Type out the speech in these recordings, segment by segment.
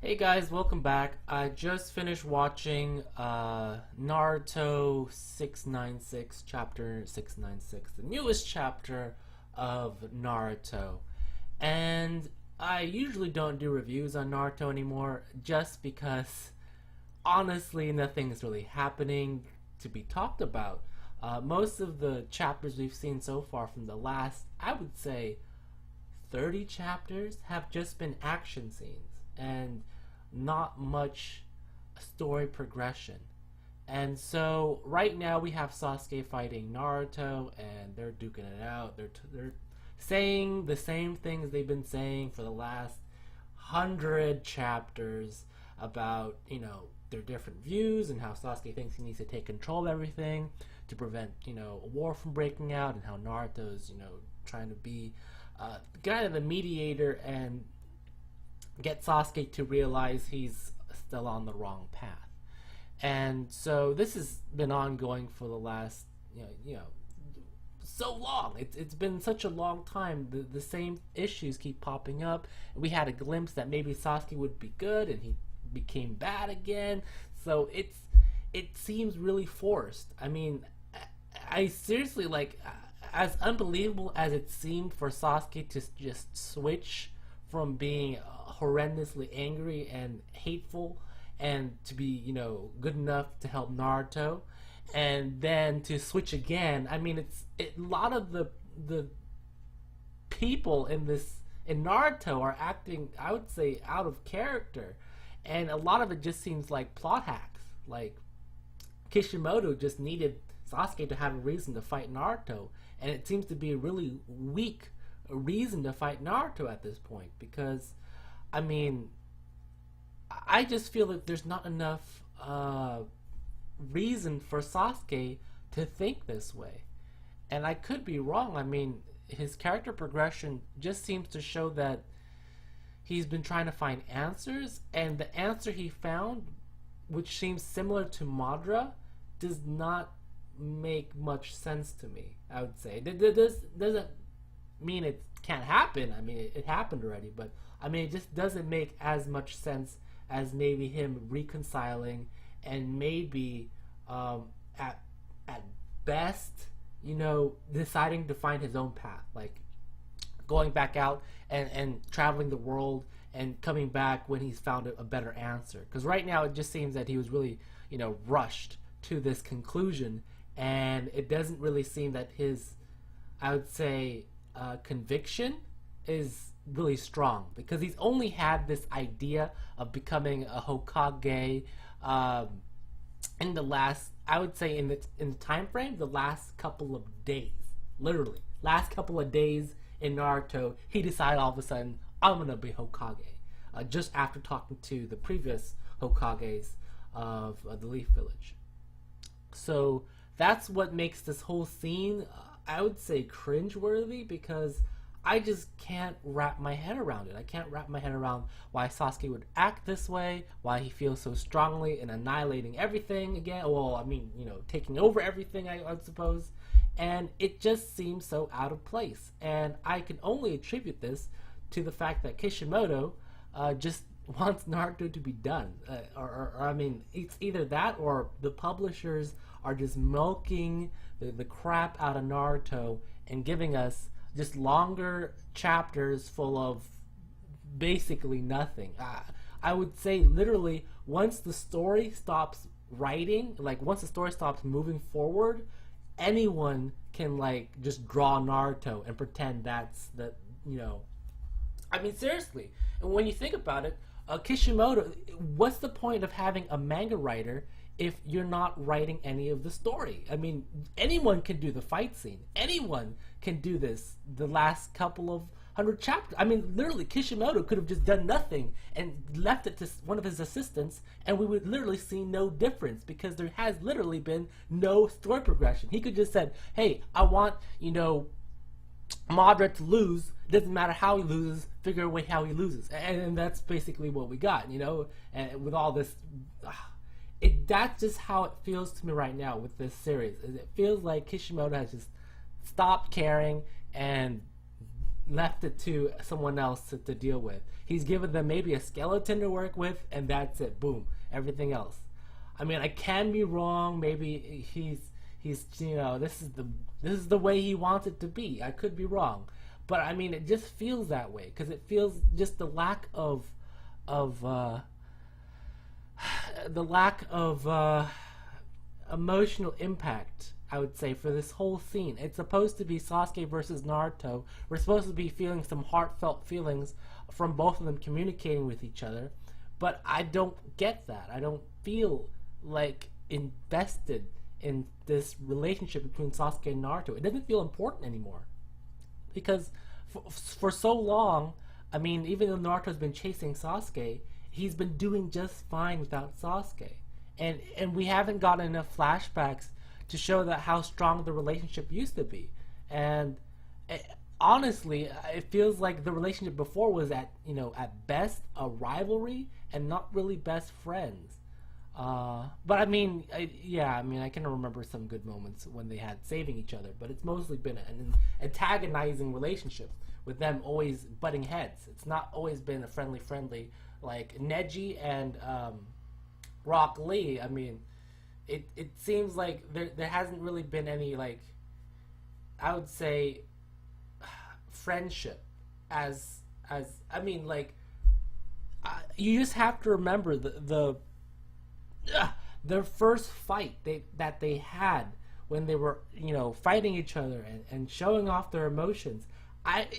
Hey guys, welcome back. I just finished watching Naruto 696, chapter 696, the newest chapter of Naruto. And I usually don't do reviews on Naruto anymore just because honestly nothing's really happening to be talked about. Most of the chapters we've seen so far from the last, I would say, 30 chapters have just been action scenes and not much story progression. And so right now we have Sasuke fighting Naruto and they're duking it out. They're saying the same things they've been saying for the last 100 chapters about, their different views and how Sasuke thinks he needs to take control of everything to prevent, a war from breaking out, and how Naruto's, trying to be kind of the mediator and get Sasuke to realize he's still on the wrong path. And so this has been ongoing for the last, so long. It's been such a long time. The same issues keep popping up. We had a glimpse that maybe Sasuke would be good, and he became bad again. So it seems really forced. I mean, I seriously, as unbelievable as it seemed for Sasuke to just switch from being horrendously angry and hateful and to be, good enough to help Naruto, and then to switch again. I mean, a lot of the people in Naruto are acting, I would say, out of character, and a lot of it just seems like plot hacks. Like Kishimoto just needed Sasuke to have a reason to fight Naruto, and it seems to be a really weak reason to fight Naruto at this point, because I mean, I just feel that there's not enough reason for Sasuke to think this way. And I could be wrong. I mean, his character progression just seems to show that he's been trying to find answers, and the answer he found, which seems similar to Madara, does not make much sense to me, I would say. This doesn't mean it can't happen. I mean, it happened already, but I mean, it just doesn't make as much sense as maybe him reconciling and maybe at best, deciding to find his own path, like going back out and traveling the world and coming back when he's found a better answer. Because right now it just seems that he was really, rushed to this conclusion, and it doesn't really seem that his, I would say, conviction is really strong, because he's only had this idea of becoming a Hokage in the last, I would say, in the time frame, the last couple of days. Literally, last couple of days in Naruto, he decided all of a sudden, I'm gonna be Hokage. Just after talking to the previous Hokages of the Leaf Village. So that's what makes this whole scene, I would say, cringeworthy, because I just can't wrap my head around it. I can't wrap my head around why Sasuke would act this way, why he feels so strongly in annihilating everything again. Well, I mean, taking over everything, I suppose. And it just seems so out of place. And I can only attribute this to the fact that Kishimoto just wants Naruto to be done. I mean, it's either that or the publishers are just milking the crap out of Naruto and giving us just longer chapters full of basically nothing. I would say literally once the story stops writing, once the story stops moving forward, anyone can just draw Naruto and pretend that's I mean, seriously. And when you think about it, Kishimoto, what's the point of having a manga writer if you're not writing any of the story? I mean, anyone can do the fight scene. Anyone can do this the last couple of 100 chapters. I mean, literally, Kishimoto could have just done nothing and left it to one of his assistants, and we would literally see no difference, because there has literally been no story progression. He could just said, hey, I want, Madara to lose. Doesn't matter how he loses, figure a way how he loses. And that's basically what we got, and with all this... that's just how it feels to me right now with this series. It feels like Kishimoto has just stopped caring and left it to someone else to deal with. He's given them maybe a skeleton to work with, and that's it. Boom. Everything else. I mean, I can be wrong. Maybe he's this is the way he wants it to be. I could be wrong, but I mean, it just feels that way because it feels just the lack of emotional impact, I would say, for this whole scene. It's supposed to be Sasuke versus Naruto. We're supposed to be feeling some heartfelt feelings from both of them communicating with each other, but I don't get that. I don't feel like invested in this relationship between Sasuke and Naruto. It doesn't feel important anymore because for so long, I mean, even though Naruto's been chasing Sasuke, he's been doing just fine without Sasuke. And we haven't gotten enough flashbacks to show that how strong the relationship used to be. And honestly, it feels like the relationship before was at best a rivalry and not really best friends. But I mean, I can remember some good moments when they had saving each other, but it's mostly been an antagonizing relationship with them always butting heads. It's not always been a friendly like Neji and Rock Lee. I mean, it seems like there hasn't really been any, like, I would say, friendship as I mean, like, you just have to remember their first fight that they had when they were fighting each other and showing off their emotions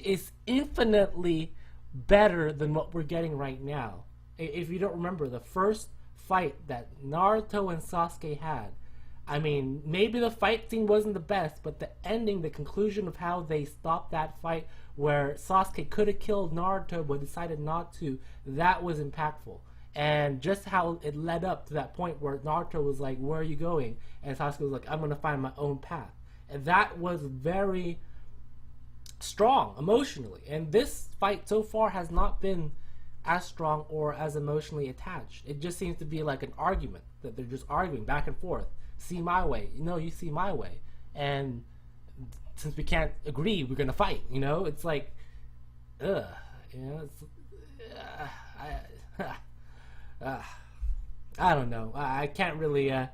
is infinitely better than what we're getting right now. If you don't remember the first fight that Naruto and Sasuke had, I mean, maybe the fight scene wasn't the best, but the ending, the conclusion of how they stopped that fight where Sasuke could have killed Naruto but decided not to, that was impactful. And just how it led up to that point where Naruto was like, "Where are you going?" And Sasuke was like, "I'm going to find my own path." And that was very strong emotionally. And this fight so far has not been as strong or as emotionally attached. It just seems to be like an argument that they're just arguing back and forth. See my way. You see my way. And since we can't agree, we're going to fight. It's like, ugh. It's... I don't know. I can't really. I'm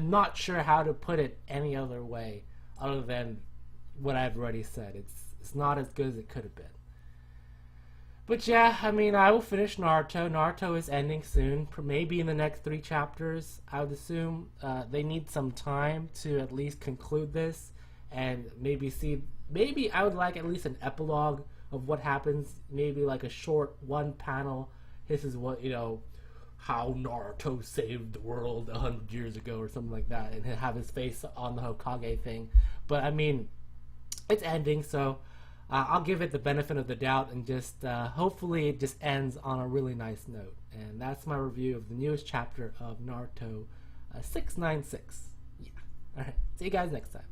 not sure how to put it any other way other than what I've already said. It's not as good as it could have been. But yeah, I mean, I will finish Naruto. Naruto is ending soon, maybe in the next 3 chapters. I would assume they need some time to at least conclude this and maybe see. Maybe I would like at least an epilogue of what happens. Maybe like a short 1-panel. This is what, how Naruto saved the world 100 years ago or something like that, and have his face on the Hokage thing. But I mean, it's ending, so I'll give it the benefit of the doubt and just hopefully it just ends on a really nice note. And that's my review of the newest chapter of Naruto 696. Yeah. Alright, see you guys next time.